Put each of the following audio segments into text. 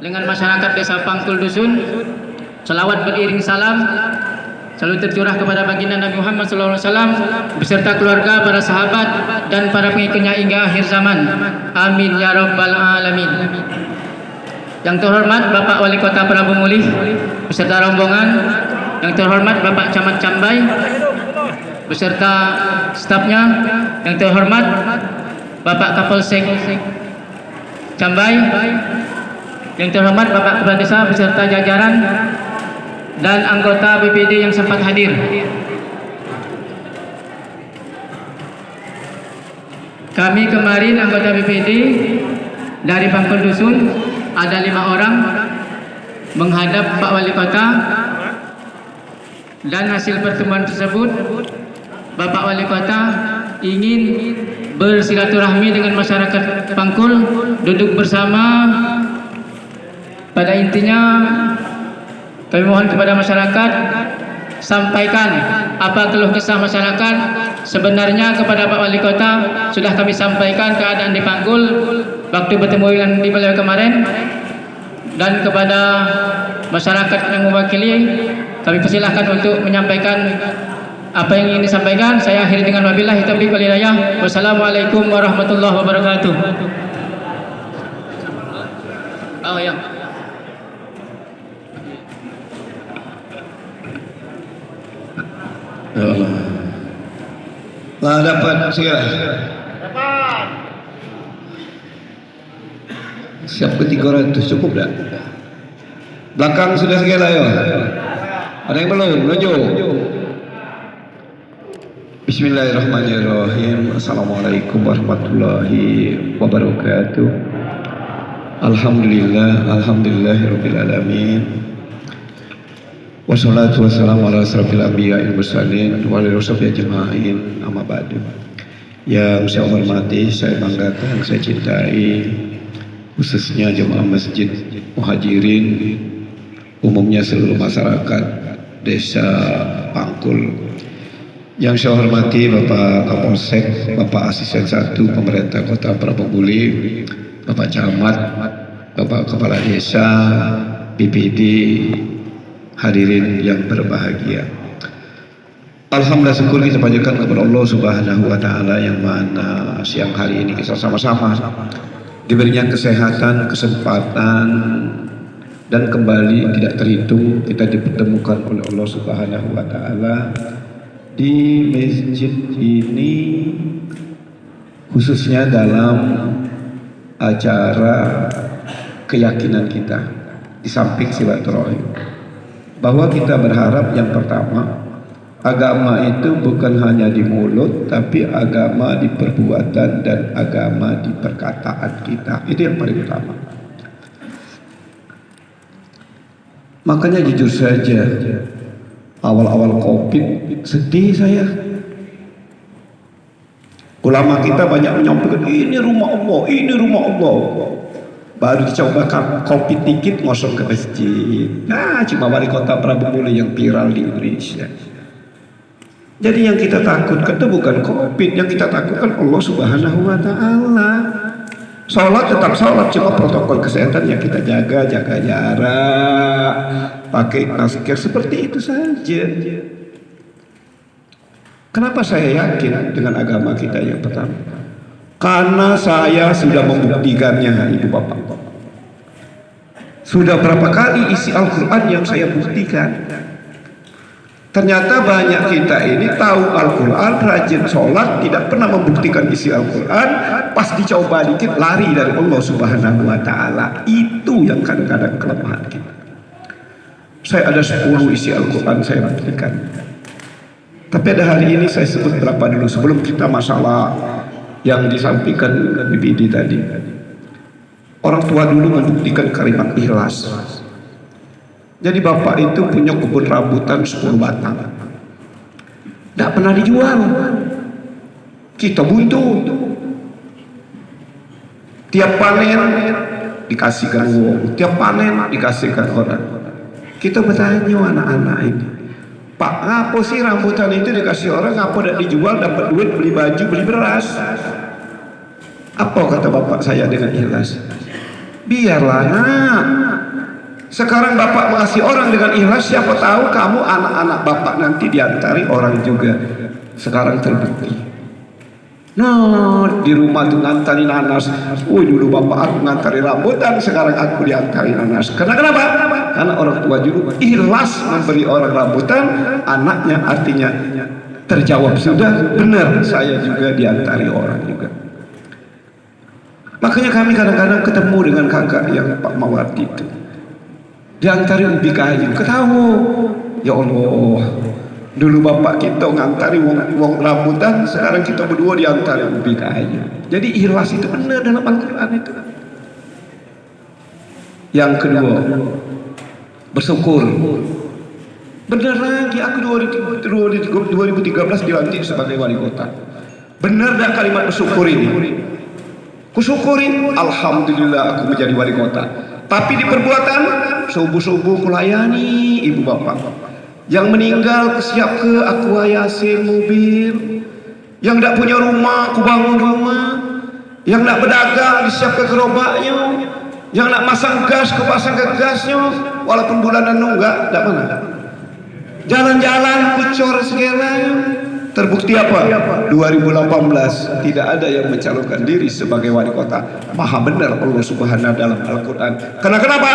dengan masyarakat Desa Pangkul Dusun. Salawat beriring salam selalu tercurah kepada baginda Nabi Muhammad SAW beserta keluarga, para sahabat dan para pengikutnya hingga akhir zaman. Amin ya rabbal alamin. Yang terhormat Bapak Wali Kota Prabu Mulih beserta rombongan, yang terhormat Bapak Camat Cambai beserta stafnya, yang terhormat Bapak Kapolsek Cambai, yang terhormat Bapak Kepala Desa beserta jajaran dan anggota BPD yang sempat hadir. Kami kemarin anggota BPD dari Pangkul Dusun ada 5 orang menghadap Pak Wali Kota, dan hasil pertemuan tersebut Bapak Wali Kota ingin bersilaturahmi dengan masyarakat Pangkul, duduk bersama. Pada intinya kami mohon kepada masyarakat, sampaikan apa keluh kesah masyarakat. Sebenarnya kepada Pak Wali Kota sudah kami sampaikan keadaan di Pangkul waktu bertemu dengan di beliau kemarin, dan kepada masyarakat yang mewakili kami persilahkan untuk menyampaikan apa yang ingin disampaikan. Saya akhiri dengan wabillahi taufiq wal hidayah. Wassalamualaikum warahmatullahi wabarakatuh. Oh ya. Lah dapat siap. Siap ke 300 cukup tak? Belakang sudah segala ya. Ada yang belum? Menuju. Bismillahirrahmanirrahim. Assalamualaikum warahmatullahi wabarakatuh. Alhamdulillahirabbil alamin. Wassalatu wassalamu ala asrofil anbiya'i wal mursalin wa ala alihi ajma'in, amma ba'du. Yang saya hormati, saya banggakan, saya cintai, khususnya jemaah Masjid Muhajirin, umumnya seluruh masyarakat Desa Pangkul. Yang saya hormati Bapak Kapolsek, Bapak Asisten 1 Pemerintah Kota Prabu Mulih, Bapak Camat, Bapak Kepala Desa, BPD, hadirin yang berbahagia. Alhamdulillah, syukur kita panjatkan kepada Allah Subhanahu wa taala yang mana siang hari ini kita sama-sama diberinya kesehatan, kesempatan, dan kembali tidak terhitung kita dipertemukan oleh Allah Subhanahu wa taala di masjid ini, khususnya dalam acara keyakinan kita di samping silaturahim. Bahwa kita berharap yang pertama, agama itu bukan hanya di mulut, tapi agama di perbuatan dan agama di perkataan kita. Itu yang paling utama. Makanya jujur saja, awal-awal COVID sedih saya. Ulama kita banyak menyampaikan, ini rumah Allah, ini rumah Allah. Baru dicoba COVID dikit ngosong ke masjid. Nah, cuma wali kota Prabu Mulih yang viral di Indonesia. Jadi yang kita takutkan itu bukan COVID, yang kita takutkan Allah Subhanahu wa taala. Sholat tetap sholat, cuma protokol kesehatan yang kita jaga jarak, pakai masker, seperti itu saja. Kenapa saya yakin dengan agama kita yang pertama? Karena saya sudah membuktikannya, Ibu Bapak. Sudah berapa kali isi Al-Quran yang saya buktikan. Ternyata banyak kita ini tahu Al-Quran, rajin sholat, tidak pernah membuktikan isi Al-Quran. Pas dicoba dikit lari dari Allah Subhanahu wa taala. Itu yang kadang-kadang kelemahan kita. Saya ada 10 isi Al-Quran saya buktikan. Tapi ada hari ini saya sebut berapa dulu sebelum kita masalah yang disampaikan BPD tadi. Orang tua dulu membuktikan kalimat ikhlas. Jadi bapak itu punya kebun rambutan 10 batang, tidak pernah dijual. Kita buntu. Tiap panen dikasihkan uang, tiap panen dikasihkan orang. Kita bertanya anak-anak ini, Pak, ngapa sih rambutan itu dikasih orang, ngapa tidak dijual, dapat duit beli baju, beli beras? Apa kata bapak saya dengan ikhlas? Biarlah nak. Sekarang bapak mengasih orang dengan ikhlas, siapa tahu kamu anak-anak bapak nanti diantari orang juga. Sekarang terbukti. Nah, di rumah tuh ngantari nanas. Dulu bapak aku ngantari rambutan, sekarang aku diantari nanas. Kenapa? Karena orang tua dulu ikhlas memberi orang rambutan, anaknya artinya terjawab sudah benar, saya juga diantari orang juga. Makanya kami kadang-kadang ketemu dengan kakak yang Pak Mawardi itu, diantari ubi kayu, ketahu, ya Allah. Dulu bapak kita ngantari wong rambutan, sekarang kita berdua diantari ubi kayu. Jadi ikhlas itu benar dalam Al-Quran itu. Yang kedua, bersyukur. Benar lagi, aku 2013 dilantik sebagai wali kota. Benar dah kalimat bersyukur ini. Kusyukurin, alhamdulillah aku menjadi wali kota. Tapi di perbuatan, subuh-subuh kulayani ibu bapak. Yang meninggal siap ke aku ayasin mobil. Yang tidak punya rumah aku bangun rumah. Yang nak berdagang disiap ke gerobaknya. Yang nak masang gas aku pasang ke gasnya. Walaupun bulanan nunggak, tidak mana. Jalan-jalan kucor segalanya. Terbukti apa? 2018 tidak ada yang mencalonkan diri sebagai wali kota. Maha benar Allah Subhanahu dalam Al-Quran. Kenapa?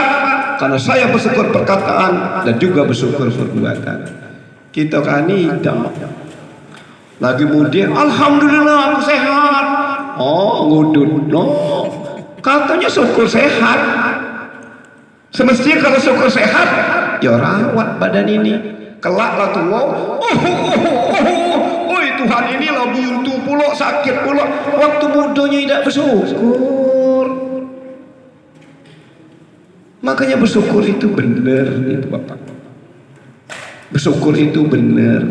Karena saya bersyukur perkataan dan juga bersyukur perbuatan. Kita kan tidak lagi mudik, alhamdulillah aku sehat. Oh, ngudut, no. Katanya syukur sehat. Semestinya kalau syukur sehat, ya rawat badan ini. Kelak lah tuh, Tuhan ini lah buntu pulau, sakit pulau. Waktu mudanya tidak bersyukur. Makanya bersyukur itu benar, itu Bapak. Bersyukur itu benar.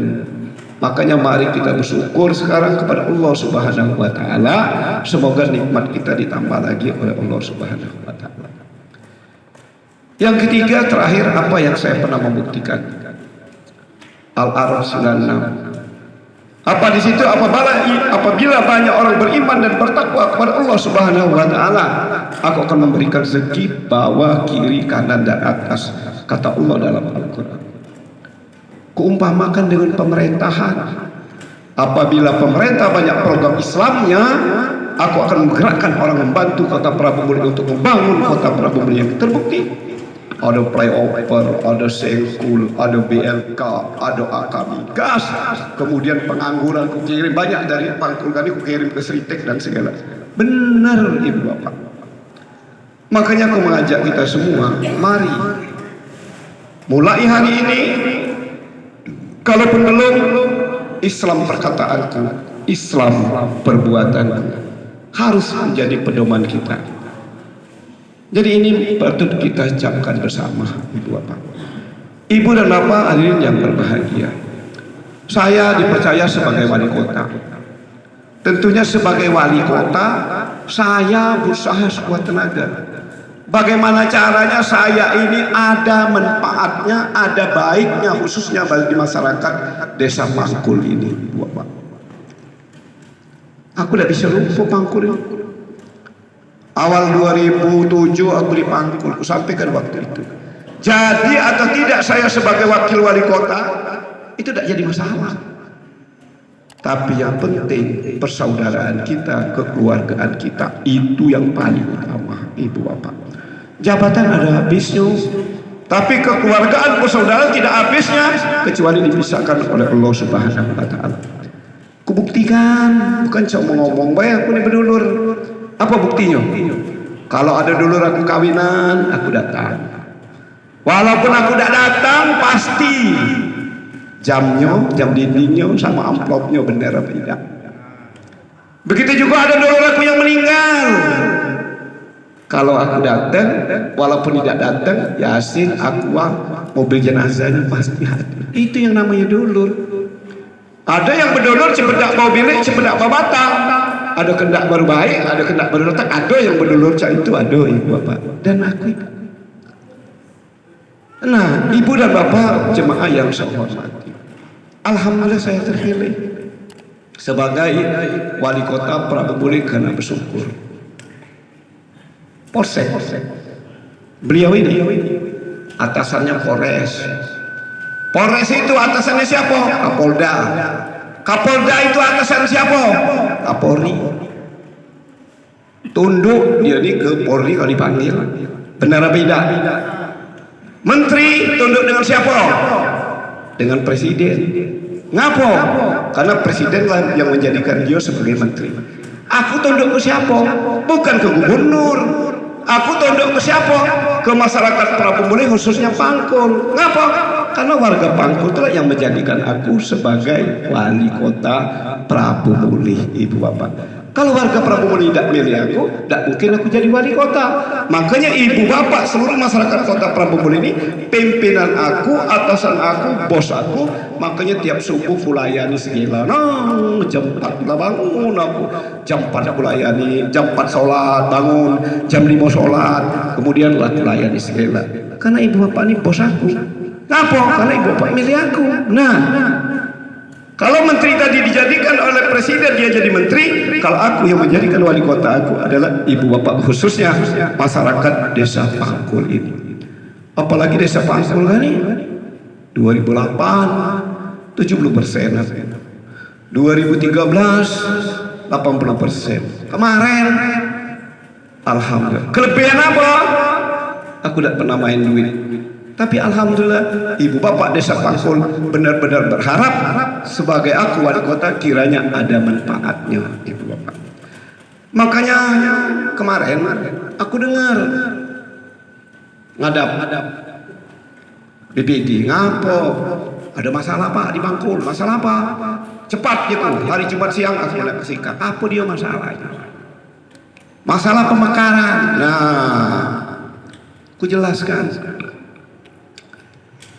Makanya mari kita bersyukur sekarang kepada Allah Subhanahu wa taala. Semoga nikmat kita ditambah lagi oleh Allah Subhanahu wa taala. Yang ketiga, terakhir, apa yang saya pernah membuktikan? Al-A'raf 96. Apa di situ? Apabila banyak orang beriman dan bertakwa kepada Allah Subhanahu wa taala, aku akan memberikan rezeki bawah, kiri, kanan dan atas, kata Allah dalam Al-Qur'an. Kuumpamakan dengan pemerintahan. Apabila pemerintah banyak program Islamnya, aku akan menggerakkan orang membantu kota Prabu Muli untuk membangun kota Prabu Muli yang terbukti. Ada flyover, ada sengkul, ada BLK, ada akami gas, kemudian pengangguran ku kirim banyak dari Pangkul Gani ku kirim ke Sritek dan segala. Benar ibu bapak. Makanya aku mengajak kita semua, mari mulai hari ini, kalaupun belum, Islam perkataanku, Islam perbuatanku harus menjadi pedoman kita. Jadi ini patut kita camkan bersama ibu bapak. Ibu dan bapak hadirin yang berbahagia. Saya dipercaya sebagai wali kota. Tentunya sebagai wali kota, saya berusaha sekuat tenaga. Bagaimana caranya saya ini ada manfaatnya, ada baiknya khususnya bagi masyarakat desa Pangkul ini, ibu bapak. Aku tidak bisa lupa Pangkul ini. Awal 2007 aku di Pangkul, aku sampaikan waktu itu. Jadi atau tidak saya sebagai wakil wali kota, itu tidak jadi masalah. Tapi yang penting persaudaraan kita, kekeluargaan kita, itu yang paling utama, ibu bapak. Jabatan ada habisnya, tapi kekeluargaan persaudaraan tidak habisnya, kecuali dipisahkan oleh Allah Subhanahu wa taala. Kubuktikan, bukan cuma ngomong baik aku ini berdulur. Apa buktinya? Kalau ada dulur aku kawinan, aku datang. Walaupun aku tidak datang, pasti jamnya, jam dindingnya sama amplopnya benar apa tidak. Begitu juga ada dulur aku yang meninggal. Kalau aku datang, walaupun tidak datang, Yasin, Aqua, mobil jenazahnya pasti hadir. Itu yang namanya dulur. Ada yang berdulur cepedak bawa bilik, cepedak bawa batang. Ada kendak baru baik, ada kendak baru letak, ada yang berdulur cak itu, ada ibu bapak dan aku. Nah, ibu dan bapak jemaah yang saya hormati, alhamdulillah saya terpilih sebagai wali kota Prabu Muli karena bersyukur. Polsek Beliau ini atasannya Polres. Polres itu atasannya siapa? Kapolda. Kapolda itu atasan siapa? Kapolri. Tunduk dia ini ke Polri kalau dipanggil. Benar beda? Menteri tunduk dengan siapa? Dengan presiden. Ngapo? Karena presiden lah yang menjadikan dia sebagai menteri. Aku tunduk ke siapa? Bukan ke gubernur. Aku tunduk ke siapa? Ke masyarakat Prabu Muli, khususnya Pangkul. Ngapa? Karena warga Pangkul itulah yang menjadikan aku sebagai wali kota Prabu Muli, Ibu Bapak. Kalau warga Prabu Muli tidak milih aku, tidak mungkin aku jadi wali kota. Makanya Ibu Bapak, seluruh masyarakat kota Prabu Muli ini, pimpinan aku, atasan aku, bos aku. Makanya tiap subuh kulayani segala. Nah, jam 4 lah bangun aku. Jam 4 aku layani, jam 4 sholat bangun, jam 5 sholat. Kemudian lah kulayani segala. Karena Ibu Bapak ini bos aku. Kenapa? Karena Ibu Bapak milih aku. Nah, kalau menteri tadi dijadikan oleh presiden dia jadi menteri, kalau aku yang menjadikan wali kota aku adalah Ibu Bapak, khususnya masyarakat desa Pangkul ini. Apalagi desa Pangkul kan ini 2008 70%, 2013 80%. Kemarin alhamdulillah. Kelebihan apa? Aku tidak pernah main duit. Tapi alhamdulillah Ibu Bapak desa Pangkul benar-benar berharap sebagai aku wali kota kiranya ada manfaatnya, Ibu Bapak. Makanya kemarin aku dengar ngadap BPD, ngapo ada masalah Pak di Pangkul, masalah apa? Cepat gitu, hari Jumat siang aku mulai kesingkat. Apa dia masalahnya? Masalah pemekaran. Nah, aku jelaskan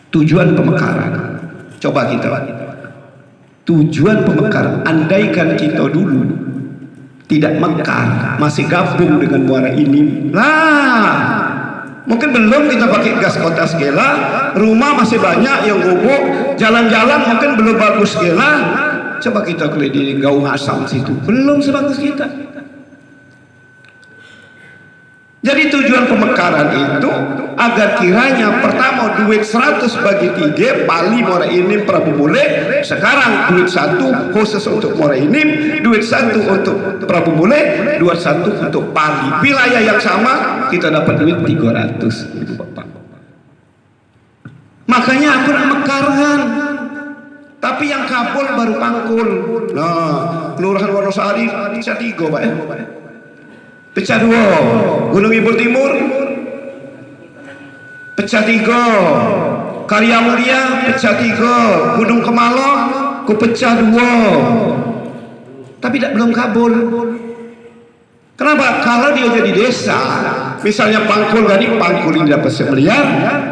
tujuan pemekaran. Coba kita tujuan pemekaran, andaikan kita dulu tidak mekar, masih gabung dengan Muara Enim, mungkin belum kita pakai gas kota segala, rumah masih banyak yang gubuk, jalan-jalan mungkin belum bagus segala. Coba kita keliling Gaung Asam situ, belum sebagus kita. Jadi tujuan pemekaran itu agar kiranya pertama duit 100 bagi 3 Bali Muara Enim Prabu Muli, sekarang duit 1 khusus untuk Muara Enim, duit 1 untuk Prabu Muli, duit 1 untuk Bali. Wilayah yang sama kita dapat duit 300, Ibu Bapak. Makanya aku nak mekarkan. Tapi yang kabul baru Pangkul. Nah, Kelurahan Wonosari pecah 3 Pak ya. Pecah 2, Gunung Ibu Timur pecah 3, Karya Mulia pecah 3, Gunung Kemalo ku pecah 2. Tapi belum kabul. Kenapa? Kalau dia jadi desa, misalnya Pangkul tadi, Pangkul ini dapat 1 miliar,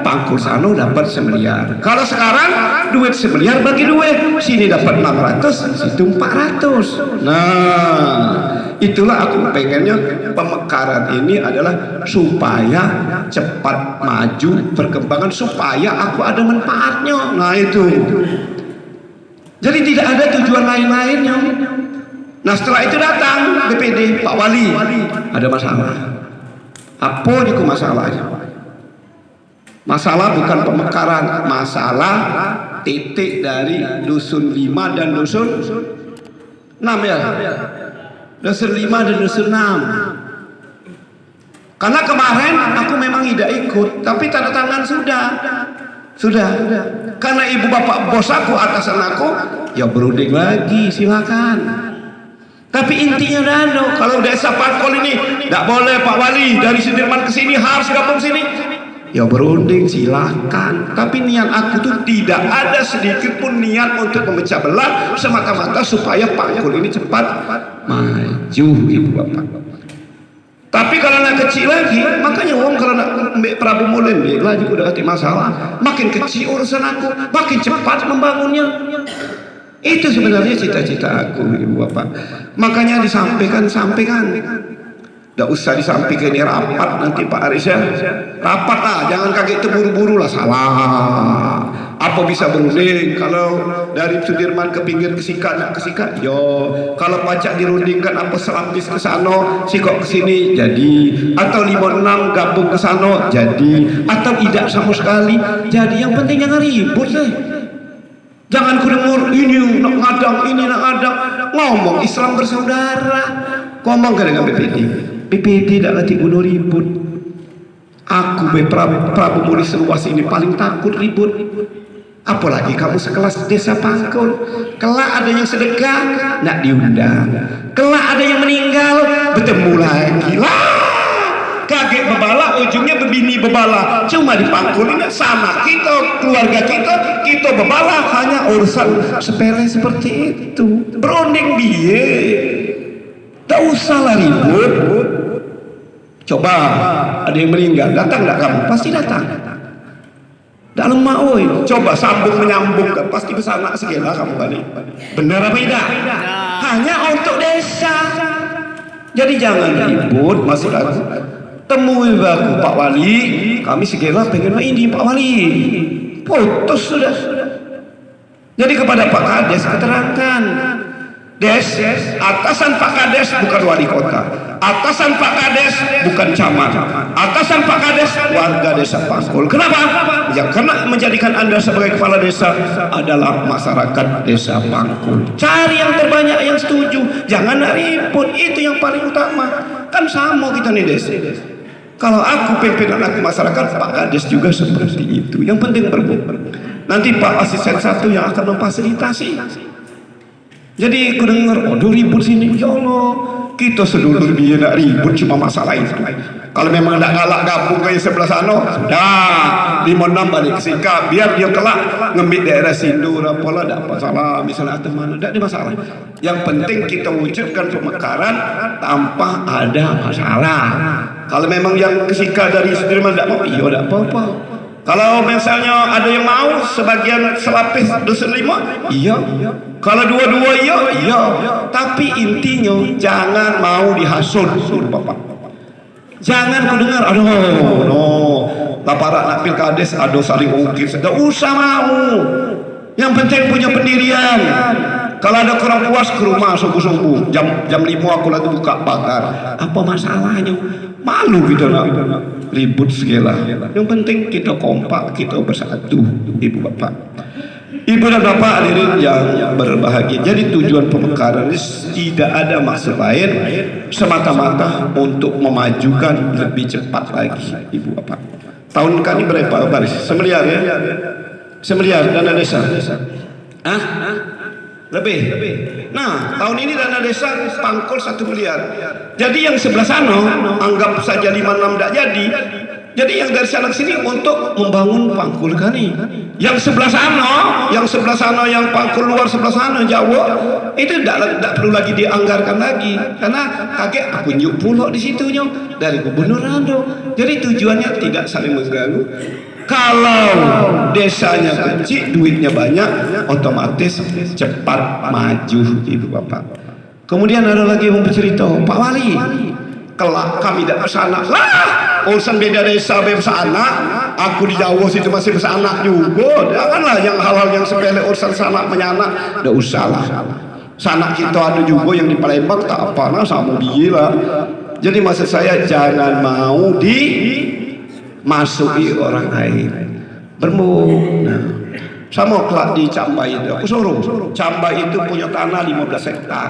Pangkul Sano dapat 1 miliar. Kalau sekarang duit 1 miliar bagi 2, sini dapat 600, situ 400. Nah, itulah aku pengennya pemekaran ini adalah supaya cepat maju perkembangan, supaya aku ada manfaatnya. Nah itu. Jadi tidak ada tujuan lain-lainnya. Nah setelah itu datang BPD, Pak Wali, ada masalah. Apa itu masalahnya? Masalah bukan pemekaran, masalah titik dari dusun 5 dan dusun 6 ya. Dusun 5 dan dusun 6. Karena kemarin aku memang tidak ikut, tapi tanda tangan sudah. Karena Ibu Bapak bos aku, atasan aku, ya berunding lagi, silakan. Tapi intinya dano, kalau desa Pangkul ini tidak boleh Pak Wali dari Sudirman ke sini harus gabung sini. Ya berunding silakan. Tapi niat aku tuh tidak ada sedikit pun niat untuk memecah belah, semata-mata supaya Pangkul ini cepat maju, Ibu Bapak. Tapi kalau nak kecil lagi, makanya wong kalau nak Prabu Muli lagi udah hati masalah, makin kecil urusan aku, makin cepat membangunnya. Itu sebenarnya cita-cita aku, Ibu Bapak. Makanya sampaikan. Tidak usah disampaikan ini rapat nanti Pak Aris ya. Rapat lah, jangan kaget terburu-buru lah, salah. Apa bisa berunding? Kalau dari Sudirman ke pinggir ke Sika, nak ke Sika, yo. Kalau pacak dirundingkan apa selapis ke sana, sikok ke sini, jadi. Atau 56 gabung ke sana, jadi. Atau tidak sama sekali, jadi. Yang penting jangan ribut deh. Jangan ku dengar ini nak ngadang, ini nak ngadang. Ngomong Islam bersaudara. Ngomong ke dengan BPD. BPD tidak latih bunuh ribut. Aku Prabu Muli seluas ini paling takut ribut. Apalagi kamu sekelas desa Pangkul. Kelak ada yang sedekah, nak diundang. Kelak ada yang meninggal, bertemu lagi. Lah, kaget bebala, ujungnya berbini bebala. Cuma di Pangkul ini sama kita, keluarga kita bebala. Hanya urusan sepele seperti itu. Berunding biye. Tak usahlah ribut. Coba ada yang meninggal, datang tak kamu? Pasti datang. Dalam maoi, coba sambung menyambung kan pasti bersama segala kamu kali. Benar apa tidak? Hanya untuk desa. Jadi jangan ribut maksud aku. Temui aku Pak Wali, kami segala pengen ini Pak Wali. Putus sudah. Jadi kepada Pak Kades keterangkan. Des, atasan Pak Kades bukan wali kota, atasan Pak Kades bukan camat, atasan Pak Kades warga desa Pangkul. Kenapa? Ya karena menjadikan Anda sebagai kepala desa adalah masyarakat desa Pangkul. Cari yang terbanyak yang setuju, jangan ribut, itu yang paling utama. Kan sama kita nih desa. Kalau aku pimpinan aku masyarakat, Pak Kades juga seperti itu. Yang penting berbuat. Nanti Pak Asisten 1 yang akan memfasilitasi. Jadi aku dengar, aduh ribut sini, ya Allah, kita sedulur dia nak ribut cuma masalah itu. Kalau memang nak galak gabung ke sebelah sana, dah 56 balik ke Sika, biar dia kelak ngambil daerah Sindur, apalah, tak masalah, misalnya atau mana, tak ada masalah. Yang penting kita wujudkan pemekaran tanpa ada masalah. Kalau memang yang ke Sika dari Sudirman tak mau, iya tak apa-apa. Kalau misalnya ada yang mau sebagian selapis dusun 5, iya. Kalau dua-dua iya. Tapi intinya jangan mau dihasut, Bapak. Jangan ku dengar, aduh, no, laparak nak pilkades, aduh saling ungkit, tidak usah mau. Yang penting punya pendirian. Kalau ada kurang puas ke rumah subuh-subuh, jam 5 aku lagi buka bakar. Apa masalahnya? Malu kita nak ribut segala. Yang penting kita kompak, kita bersatu, Ibu Bapak. Ibu dan Bapak hadirin yang berbahagia. Jadi tujuan pemekaran ini tidak ada maksud lain semata-mata untuk memajukan lebih cepat lagi, Ibu Bapak. Tahun kali berapa baris? Semiliar ya? Semiliar dana desa. Lebih. Nah, tahun ini dana desa Pangkul 1 miliar. Jadi yang sebelah sana anggap saja 56 tidak jadi. Jadi yang dari sana ke sini untuk membangun Pangkul kali. Yang sebelah sana yang Pangkul luar sebelah sana Jawa itu tidak perlu lagi dianggarkan lagi karena kakek aku nyuk pulau di situnya dari gubernur Ando. Jadi tujuannya tidak saling mengganggu. Kalau desanya kecil, duitnya banyak, otomatis cepat maju, Ibu Bapak. Kemudian ada lagi yang bercerita, Pak Wali, kelak kami tidak bersana. Lah, urusan beda desa bersana. Aku di Jawa situ masih bersana juga. Janganlah yang hal-hal yang sepele urusan sanak menyanak, tidak usahlah. Sanak kita ada juga yang di Palembang tak apa, nah sama bilah. Jadi maksud saya jangan mau masuki orang lain nah, sama kelak di Cambai itu aku suruh Cambai itu punya tanah 15 hektar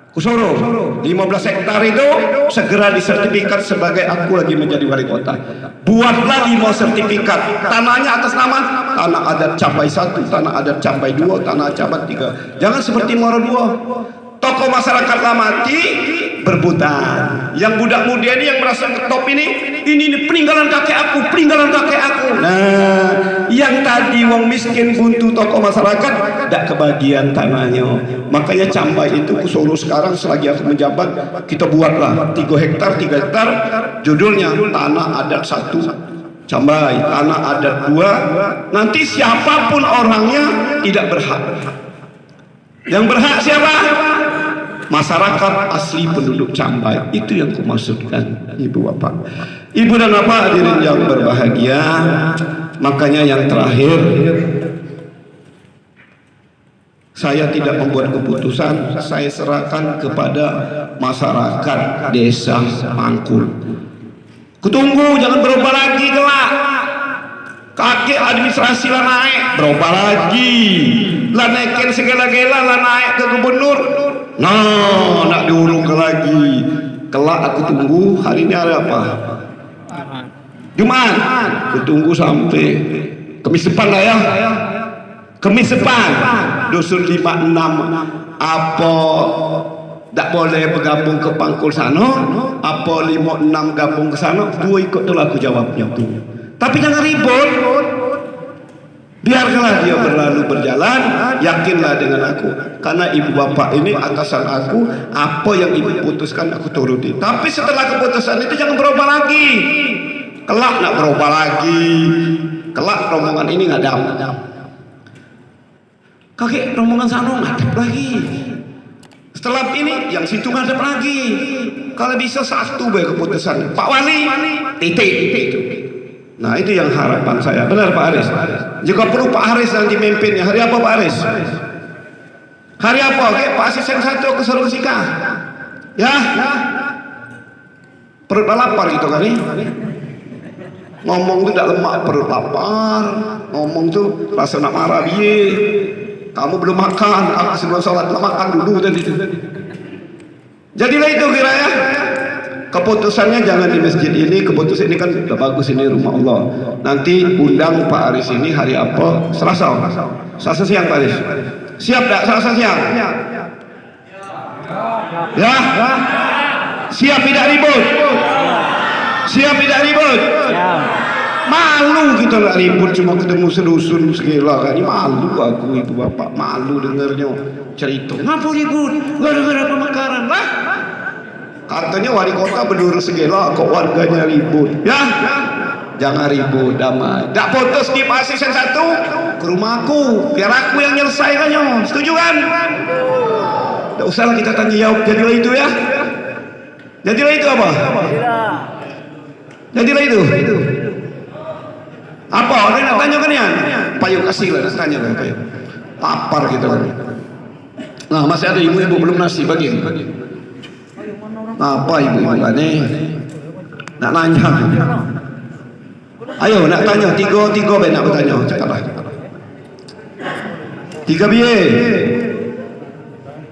aku suruh 15 hektar itu segera disertifikat sebagai aku lagi menjadi wali kota. Buatlah 5 sertifikat tanahnya atas nama tanah adat Cambai 1, tanah adat Cambai 2, tanah Cambai 3. Jangan seperti Muara 2 tokoh masyarakat mati berbutan. Yang budak muda ini yang merasa top ini peninggalan kakek aku. Nah, yang tadi wong miskin buntu tokoh masyarakat tidak kebagian tanahnya. Makanya Cambai itu ke Solo sekarang selagi aku menjabat kita buatlah 3 hektar judulnya tanah adat 1 Cambai, tanah adat 2. Nanti siapapun orangnya tidak berhak. Yang berhak siapa? masyarakat asli penduduk Cambay. Itu yang kumaksudkan, Ibu Bapak. Ibu dan Bapak hadirin yang berbahagia, makanya yang terakhir, saya tidak membuat keputusan, saya serahkan kepada masyarakat desa Pangkul. Kutunggu, jangan berubah lagi kelak. Kaki administrasi lah naik, berubah lagi. Lah naikin segala-gala lah naik ke gubernur. Nah, nak diurung ke lagi. Kelak aku tunggu, hari ini hari apa? Jumat. Kutunggu sampai Kamis depan lah ya. Kamis depan. Dusun 56. Apa tak boleh bergabung ke Pangkul sana? Apa 56 gabung ke sana? Dua ikut tu aku jawabnya tu. Tapi jangan ribut. Biarkanlah dia berlalu berjalan. Yakinlah dengan aku. Karena ibu bapak ini atasan aku. Apa yang ibu putuskan aku turuti. Tapi setelah keputusan itu jangan berubah lagi. Kelak nak berubah lagi. Kelak rombongan ini ngadap. Kakek rombongan sana ngadap lagi. Setelah ini yang situ ngadap lagi. Kalau bisa satu baik keputusan Pak Wali titik. Nah itu yang harapan saya. Benar Pak Haris. Jika perlu Pak Haris nanti memimpinnya. Hari apa Pak Haris? Hari apa? Oke, Pak Asisten 1 ke Sika. Ya. Perut lapar gitu kan nih. Ngomong tuh tidak lemak, perut lapar. Ngomong tuh rasa nak marah biye. Kamu belum makan, aku sebelum sholat makan dulu tadi. Jadilah itu kira ya. Keputusannya jangan di masjid ini, keputusan ini kan udah bagus, ini rumah Allah. Nanti undang Pak Aris ini hari apa? Selasa siang Pak Aris. Siap tak Selasa siang? Ya? Siap tidak ribut? Siap tidak ribut? Malu kita nggak ribut cuma ketemu sedusun segala kan. Ini malu aku itu bapak, malu dengernya cerita. Ngapa ribut? Gara-gara pemekaran lah. Katanya wali kota berdua segala kok warganya ribut. Ya, jangan ribut, damai. Tak putus di Pak Asisten 1 ke rumahku, biar aku yang nyelesaikannya. Setuju kan? Tak usahlah kita tanya jawab. Jadilah itu ya. Jadilah itu apa? Jadilah itu. Apa? Orang nak tanya kan ya? Payu kasih lah, tanya kan Payu. Lapar gitu kan. Nah masih ada ibu-ibu belum nasi bagi. Apa ibu-ibu ini? Nak nanya. Ayo nak tanya. Tiga ben nak bertanya. Cakaplah. 3 biye.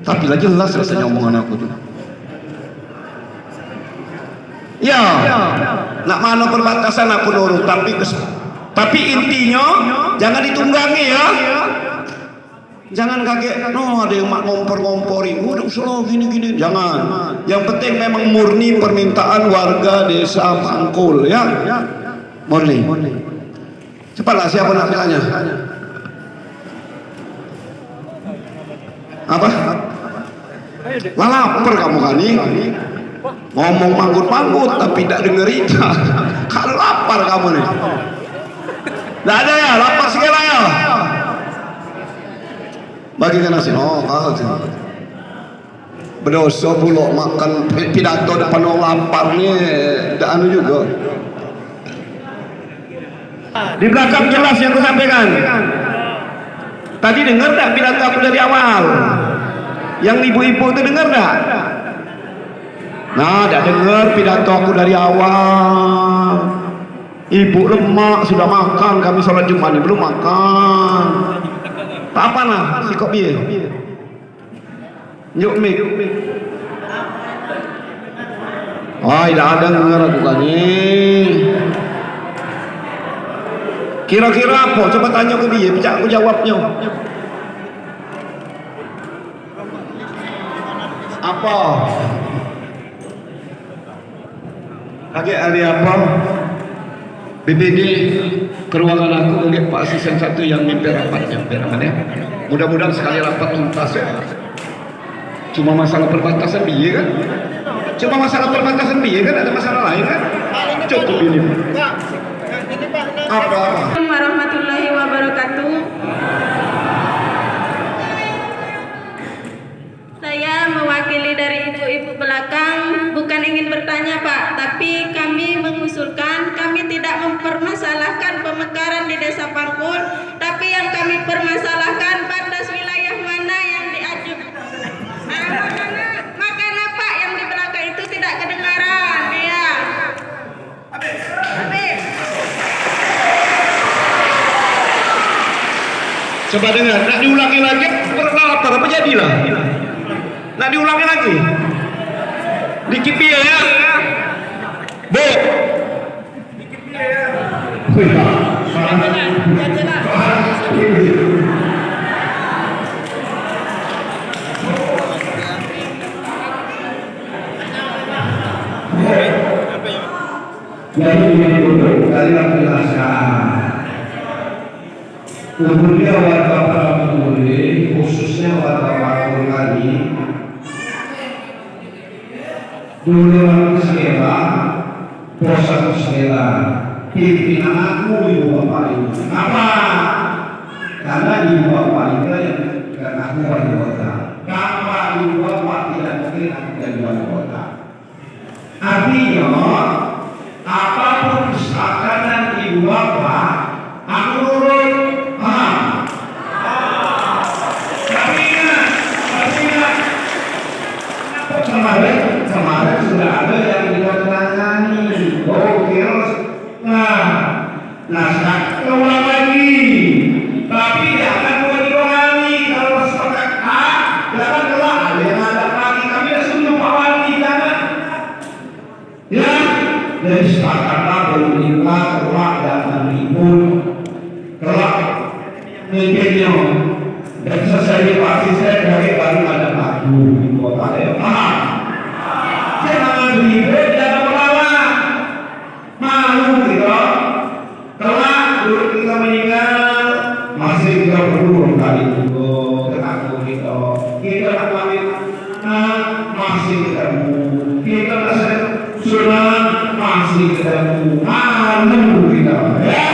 Tapi lagi jelas rasanya omongan aku tu. Ya. Nak mana perbatasan aku nurut tapi intinya jangan ditunggangi ya. Jangan kaget, no ada yang mak ngompor-ngomporin, udah usul gini-gini. Jangan. Yang penting memang murni permintaan warga desa Pangkul ya. Murni. Cepatlah siapa nak tanya? Apa? Lapar kamu kan nih? Ngomong manggut-manggut tapi tidak dengerin. Kalau lapar kamu nih. Tidak ada ya, lapar segala ya. Bagikan nasi. Oh, kau tu. Berdosa pula makan pidato depan orang lapar ni. Tak anu juga. Di belakang jelas yang aku sampaikan. Tadi dengar tak pidato aku dari awal? Yang ibu-ibu tu dengar tak? Nah, tak dengar pidato aku dari awal. Ibu lemak sudah makan, kami sholat Jumat ni belum makan. Tak apa lah, sikap biar. Yuk mik. Oh, tidak ada dengar aku kan ni. Kira-kira apa? Coba tanya ke dia, bijak aku jawabnya. Apa? Kaget hari apa? BPD ke ruangan aku lihat Pak Asisten 1 yang mimpin rapatnya. Mudah-mudahan sekali rapat tuntas ya. Cuma masalah perbatasan biye kan? Cuma masalah perbatasan biye kan? Ada masalah lain kan? Cukup ini. Apa? Warahmatullahi wabarakatuh. Saya mewakili caranya Pak, tapi kami mengusulkan, kami tidak mempermasalahkan pemekaran di Desa Pangkul, tapi yang kami permasalahkan batas wilayah mana yang diajukan. Makanya Pak, yang di belakang itu tidak kedengaran, ya. Habis. Coba dengar, nak diulangi lagi, peralatan apa jadilah? Nak diulangi lagi? Dikit ya, Bu. Dikit ya. Jadi ini dulu, kalian jelaskan. Kemudian warga Pangkul, khususnya warga Pangkul kali, dulu aku segera, bos aku segera, pimpinan aku ibu bapak itu. Kenapa? Karena ibu bapak itu yang karena aku wali kota. Kalau ibu bapak tidak mungkin aku jadi wali kota. Artinya, apapun kesepakatan ibu bapak, aku nurut. Kemarin sudah ada yang ditangani. Oke, nah sekarang keulang lagi. Tapi jangan diulangi. Kalau sepakat A, jangan kelak ada yang ada lagi. Kami sudah setuju Pak Wali, jangan. Ya, dari sepakatlah berlingkar kelak jangan ribut. Kelak mungkinnya. Dan selesai dipasti saya dari baru ada maju di kota ya. Jangan ribut, jangan melawan. Malu kita. Kelak dulu kita meninggal masih kita berdua kali itu ketemu kita. Kita tak kawin masih ketemu. Kita masih sunat masih ketemu. Malu kita ya.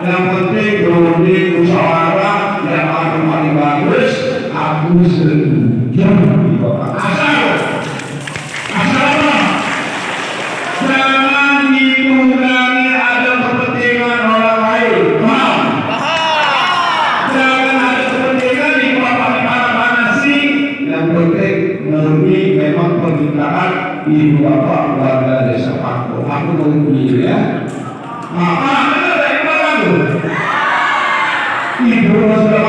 Yang penting berunding musyawarah yang paling bagus. Aku setuju di Bapak. Asal apa? Jangan ditunggangi ada kepentingan orang lain. Paham? Jangan ada kepentingan di mana sih. Yang penting murni memang permintaan ibu bapak warga Desa Pangkul. Aku menunggu ya. Maka ada dari mana tuh? Ibu sudah